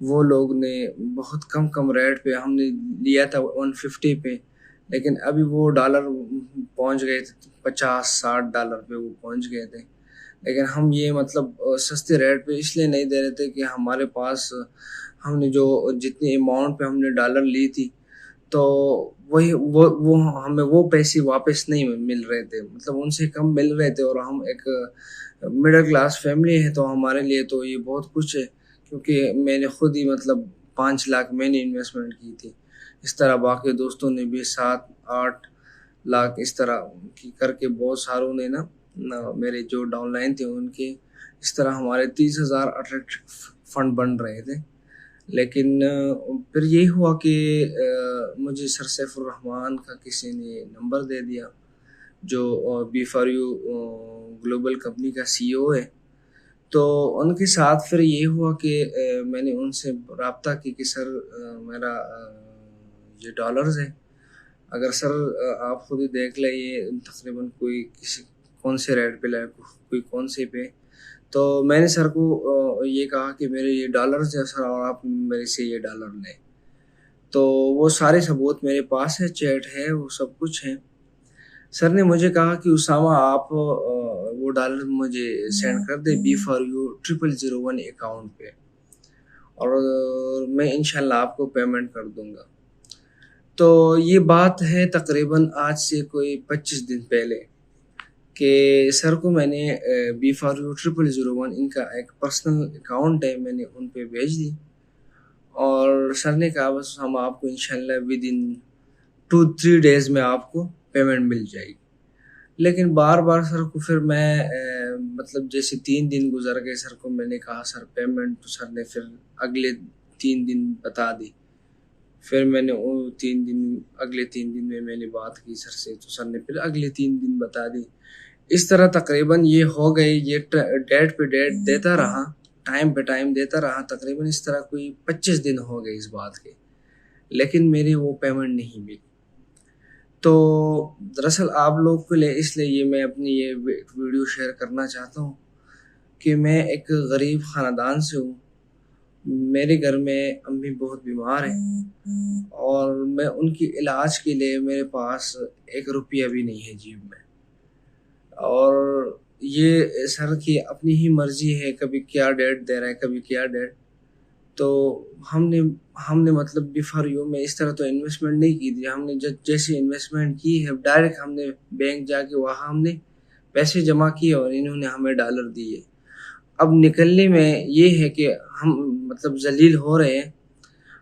وہ لوگ نے بہت کم ریٹ پہ، ہم نے لیا تھا 150 پہ، لیکن ابھی وہ ڈالر پہنچ گئے تھے $50-60 پہ وہ پہنچ گئے تھے. لیکن ہم یہ مطلب سستے ریٹ پہ اس لیے نہیں دے رہے تھے کہ ہمارے پاس ہم نے جو جتنی اماؤنٹ پہ ہم نے ڈالر لی تھی تو وہی وہ ہمیں وہ پیسے واپس نہیں مل رہے تھے، مطلب ان سے کم مل رہے تھے. اور ہم ایک مڈل کلاس فیملی ہے تو ہمارے لیے تو یہ بہت کچھ ہے، کیونکہ میں نے خود ہی مطلب 5 لاکھ میں نے انویسٹمنٹ کی تھی. اس طرح باقی دوستوں نے بھی 7-8 لاکھ اس طرح کی کر کے بہت ساروں نے نا میرے جو ڈاؤن لائن تھے ان کے اس طرح ہمارے 30,000 اٹریکٹ فنڈ بن رہے تھے. لیکن پھر یہ ہوا کہ مجھے سر سیف الرحمان کا کسی نے نمبر دے دیا جو B4U گلوبل کمپنی کا CEO ہے. تو ان کے ساتھ پھر یہ ہوا کہ میں نے ان سے رابطہ کی کہ سر میرا یہ ڈالرز ہے، اگر سر آپ خود ہی دیکھ لیں یہ تقریباً کوئی کسی کون سے ریٹ پہ لائے کوئی کون سے پہ. تو میں نے سر کو یہ کہا کہ میرے یہ ڈالرز ہے سر اور آپ میرے سے یہ ڈالر لیں. تو وہ سارے ثبوت میرے پاس ہے، چیٹ ہے، وہ سب کچھ ہے. سر نے مجھے کہا کہ اسامہ آپ وہ ڈالر مجھے سینڈ کر دے B4U 0001 اکاؤنٹ پہ اور میں انشاءاللہ آپ کو پیمنٹ کر دوں گا. تو یہ بات ہے تقریباً آج سے کوئی 25 دن پہلے کہ سر کو میں نے B4U 0001 ان کا ایک پرسنل اکاؤنٹ ہے میں نے ان پہ بھیج دی اور سر نے کہا بس ہم آپ کو انشاءاللہ ودن 2-3 days میں آپ کو پیمنٹ مل جائے گی. لیکن بار بار سر کو پھر میں مطلب جیسے 3 دن گزر گئے سر کو میں نے کہا سر پیمنٹ، تو سر نے پھر اگلے 3 دن بتا دی. پھر میں نے اگلے 3 دن میں نے بات کی سر سے تو سر نے پھر اگلے 3 دن بتا دی. اس طرح تقریباً یہ ہو گئی، یہ ڈیٹ پہ ڈیٹ دیتا رہا، ٹائم پہ ٹائم دیتا رہا. تقریباً اس طرح کوئی 25 دن ہو گئے اس بات کے، لیکن میری وہ پیمنٹ نہیں ملی. تو دراصل آپ لوگ کے لیے اس لیے یہ میں اپنی یہ ویڈیو شیئر کرنا چاہتا ہوں کہ میں ایک غریب خاندان سے ہوں. میرے گھر میں امی بہت بیمار ہیں اور میں ان کی علاج کے لیے میرے پاس 1 روپیہ بھی نہیں ہے جیب میں. اور یہ سر کی اپنی ہی مرضی ہے، کبھی کیا ڈیٹ دے رہا ہے کبھی کیا ڈیٹ. تو ہم نے مطلب B4U میں اس طرح تو انویسٹمنٹ نہیں کی تھی. ہم نے جیسے انویسٹمنٹ کی ہے ڈائریکٹ ہم نے بینک جا کے وہاں ہم نے پیسے جمع کیے اور انہوں نے ہمیں ڈالر دیے. اب نکلنے میں یہ ہے کہ ہم مطلب ذلیل ہو رہے ہیں.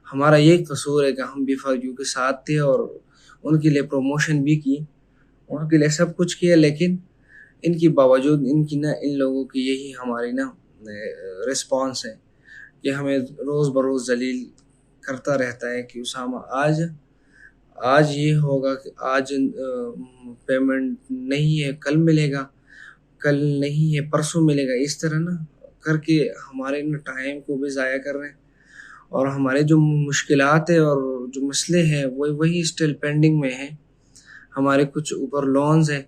ہمارا یہ قصور ہے کہ ہم B4U کے ساتھ تھے اور ان کے لیے پروموشن بھی کی، ان کے لیے سب کچھ کیا، لیکن ان کی باوجود ان لوگوں کی یہی ہماری رسپانس ہے کہ ہمیں روز بروز ذلیل کرتا رہتا ہے کہ اسامہ آج یہ ہوگا کہ آج پیمنٹ نہیں ہے کل ملے گا، کل نہیں ہے پرسوں ملے گا. اس طرح کر کے ہمارے ٹائم کو بھی ضائع کر رہے ہیں اور ہمارے جو مشکلات ہیں اور جو مسئلے ہیں وہی اسٹل پینڈنگ میں ہیں. ہمارے کچھ اوپر لونز ہیں،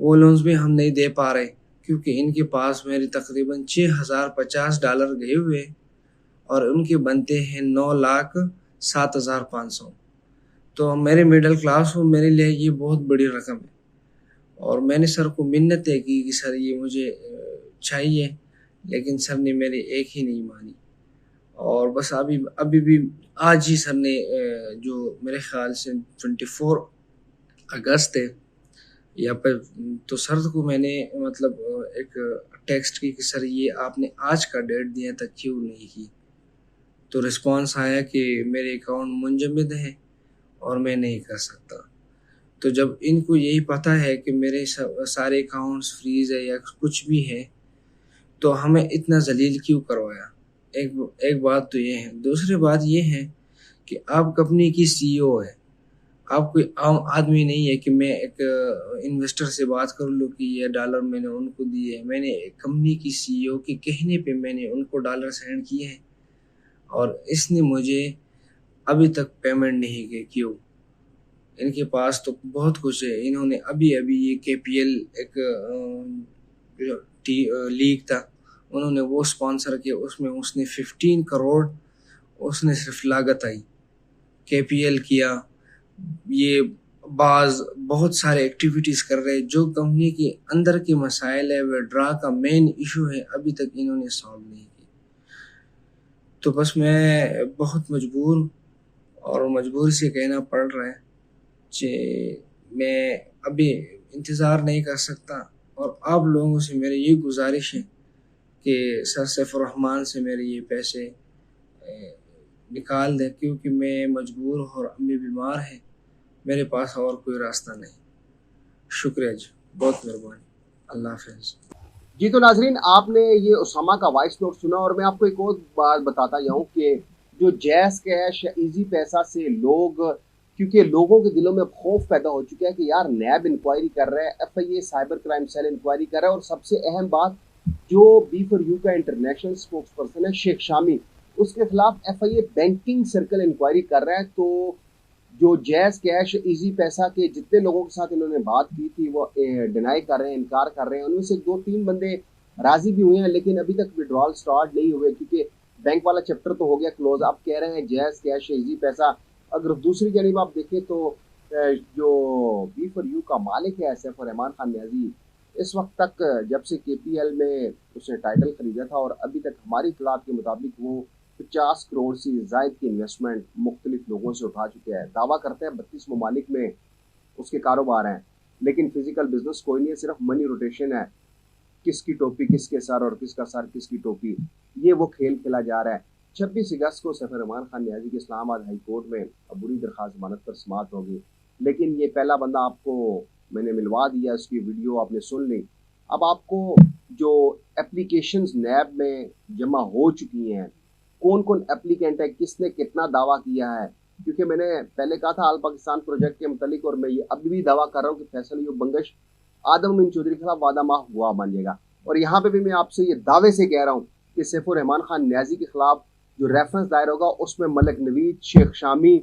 وہ لونز بھی ہم نہیں دے پا رہے کیونکہ ان کے پاس میری تقریباً $6,050 گئے ہوئے اور ان کے بنتے ہیں 9,07,500. تو میرے مڈل کلاس ہوں، میرے لیے یہ بہت بڑی رقم ہے. اور میں نے سر کو منتیں کی کہ سر یہ مجھے چاہیے، لیکن سر نے میری ایک ہی نہیں مانی. اور بس ابھی بھی آج ہی سر نے جو میرے خیال سے 24 اگست ہے یا پھر، تو سر کو میں نے مطلب ایک ٹیکسٹ کی کہ سر یہ آپ نے آج کا ڈیٹ دیا تھا کیوں نہیں کی. تو رسپانس آیا کہ میرے اکاؤنٹ منجمد ہے اور میں نہیں کر سکتا. تو جب ان کو یہی پتہ ہے کہ میرے سارے اکاؤنٹس فریز ہے یا کچھ بھی ہے تو ہمیں اتنا ذلیل کیوں کروایا. ایک بات تو یہ ہے. دوسری بات یہ ہے کہ آپ کمپنی کی CEO ہے، آپ کوئی عام آدمی نہیں ہے کہ میں ایک انویسٹر سے بات کر لوں کہ یہ ڈالر میں نے ان کو دیے ہیں. میں نے ایک کمپنی کی CEO کے کہنے پہ میں نے ان کو ڈالر سینڈ کیے ہیں اور اس نے مجھے ابھی تک پیمنٹ نہیں کی. کیوں؟ ان کے پاس تو بہت کچھ ہے. انہوں نے ابھی یہ KPL ایک لیگ تھا، انہوں نے وہ سپانسر کیا، اس میں اس نے 15 کروڑ اس نے صرف لاگت آئی. KPL کیا, یہ بہت سارے ایکٹیویٹیز کر رہے, جو کمپنی کے اندر کے مسائل ہے, وڈرا کا مین ایشو ہے, ابھی تک انہوں نے سالو نہیں کی. تو بس میں بہت مجبور ہوں اور مجبوری سے کہنا پڑ رہا ہے کہ میں ابھی انتظار نہیں کر سکتا, اور آپ لوگوں سے میری یہ گزارش ہے کہ سر سیف الرحمان سے میرے یہ پیسے نکال دیں, کیونکہ میں مجبور ہوں اور امی بیمار ہیں, میرے پاس اور کوئی راستہ نہیں. شکریہ جی, بہت مہربانی, اللہ حافظ. جی تو ناظرین, آپ نے یہ اسامہ کا وائس نوٹ سنا, اور میں آپ کو ایک اور بات بتاتا جاؤں کہ جو جیز کیش یا ایزی پیسہ سے لوگ, کیونکہ لوگوں کے دلوں میں خوف پیدا ہو چکا ہے کہ یار نیب انکوائری کر رہا ہے, FIA cyber crime cell inquiry کر رہا ہے, اور سب سے اہم بات جو B4U کا انٹرنیشنل اسپوکس پرسن ہے شیخ شامی, اس کے خلاف FIA بینکنگ سرکل انکوائری کر رہا ہے. تو جو جیز کیش ایزی پیسہ کے جتنے لوگوں کے ساتھ انہوں نے بات کی تھی وہ ڈینائی کر رہے ہیں, انکار کر رہے ہیں. ان میں سے 2-3 بندے راضی بھی ہوئے ہیں, لیکن ابھی تک وڈرال سٹارٹ نہیں ہوئے, کیونکہ بینک والا چیپٹر تو ہو گیا کلوز. اب کہہ رہے ہیں جیز کیش ایزی پیسہ. اگر دوسری جانب آپ دیکھیں تو جو B4U کا مالک ہے سیف الرحمان خان نیازی, اس وقت تک جب سے KPL میں اس نے ٹائٹل خریدا تھا اور ابھی تک ہماری اطلاعات کے مطابق وہ 50 کروڑ سے زائد کی انویسٹمنٹ مختلف لوگوں سے اٹھا چکے ہیں. دعویٰ کرتے ہیں 32 ممالک میں اس کے کاروبار ہیں, لیکن فزیکل بزنس کوئی نہیں ہے, صرف منی روٹیشن ہے. کس کی ٹوپی کس کے سر اور کس کا سر کس کی ٹوپی, یہ وہ کھیل کھیلا جا رہا ہے. 26 اگست کو سیف الرحمان خان نیازی کے اسلام آباد ہائی کورٹ میں عبوری درخواست ضمانت پر سماعت ہوگی, لیکن یہ پہلا بندہ آپ کو میں نے ملوا دیا, اس کی ویڈیو آپ نے سن لی. اب آپ کو جو اپلیکیشنز نیب میں جمع ہو چکی ہیں, کون کون اپلیکینٹ ہے, کس نے کتنا دعویٰ کیا ہے, کیونکہ میں نے پہلے کہا تھا آل پاکستان پروجیکٹ کے متعلق, اور میں یہ اب بھی دعویٰ کر رہا ہوں کہ فیصل یو بنگش آدم امین چودھری کے خلاف وعدہ معاف گواہ بن جائے گا. اور یہاں پہ بھی میں آپ سے یہ دعوے سے کہہ رہا ہوں کہ سیف الرحمان خان نیازی کے خلاف جو ریفرنس دائر ہوگا اس میں ملک نوید, شیخ شامی,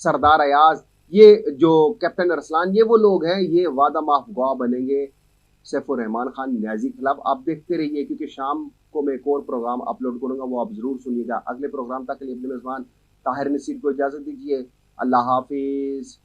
سردار ایاز, یہ جو کیپٹن ارسلان, یہ وہ لوگ ہیں, یہ وعدہ معاف گواہ بنیں گے سیف الرحمان خان نیازی کے خلاف. آپ دیکھتے رہیے, کیونکہ شام کو میں ایک اور پروگرام اپلوڈ کروں گا, وہ آپ ضرور سنیے گا. اگلے پروگرام تک کے لیے اپنے میزبان طاہر نصیر کو اجازت دیجیے. اللہ حافظ.